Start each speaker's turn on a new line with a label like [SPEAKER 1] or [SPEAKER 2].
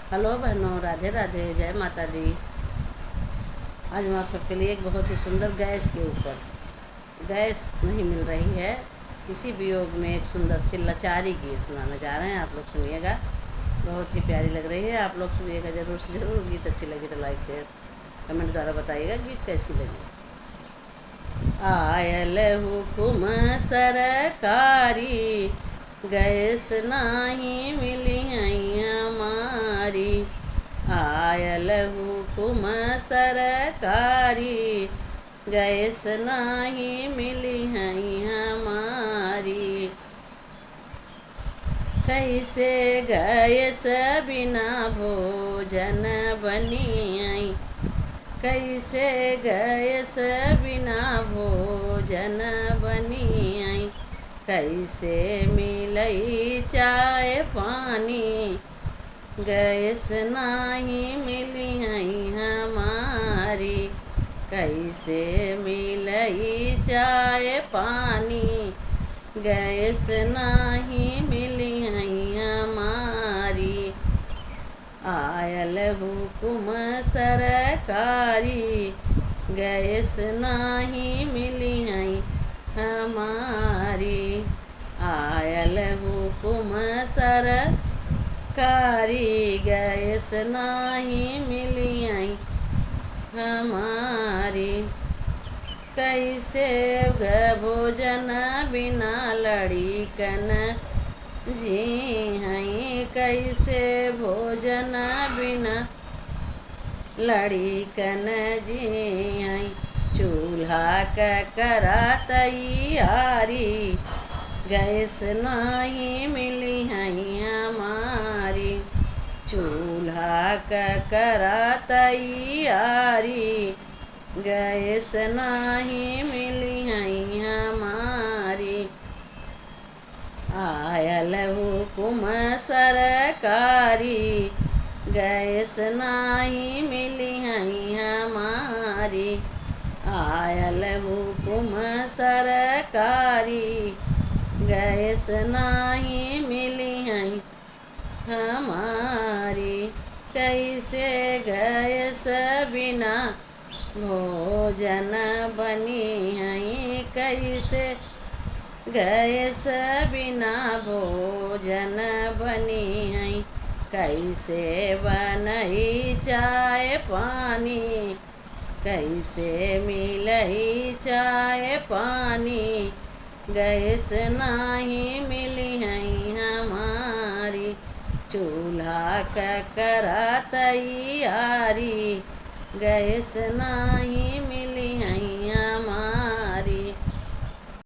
[SPEAKER 1] Hello बहनों, राधे राधे, जय माता दी। आज मैं आप सबके लिए एक बहुत ही सुंदर गैस के ऊपर, गैस नहीं मिल रही है, किसी भी योग में एक सुंदर सी लाचारी गीत सुनाने जा रहे हैं। आप लोग सुनिएगा, बहुत ही प्यारी लग रही है। आप लोग सुनिएगा ज़रूर से ज़रूर। गीत अच्छी लगी तो लाइक शेयर कमेंट द्वारा बताइएगा गीत कैसी लगी। आयल हुकुम सरकारी, गैस नाही मिली हमारी। आयल हुकुम सरकारी, गैस नाही मिली हमारी। कैसे गैस बिना भोजन बनी आई, कैसे गैस बिना भोजन बनी आई। कैसे मिलई चाय पानी, गैस नाही मिली हमारी। कैसे मिलई चाय पानी, गैस नाही मिली हमारी। आयल हुकुम सरकारी, गैस नाही मिली हमारी। आयल हुकुम सरकारी, गैस नाही मिली हमारी। कैसे भोजन बिना लड़ीकन जी हई, कैसे भोजन बिना लड़ीकन जी हई। चूल्हा का करा तैयारी, गैस नहीं मिली हमारी। चूल्हा का करा तैयारी, गैस नहीं मिली हमारी। आयल हुकुम सरकारी, गैस नहीं मिली हमारी। आयल हुकुम सरकारी, गैस नहीं मिली हमारी। कैसे गैस बिना भोजन बनी है, कैसे गैस बिना भोजन बनी है। कैसे बनई चाय पानी, कैसे मिलई चाय पानी। गैस नहीं मिली हमारी। चूल्हा का करा तैयारी, गैस नहीं मिली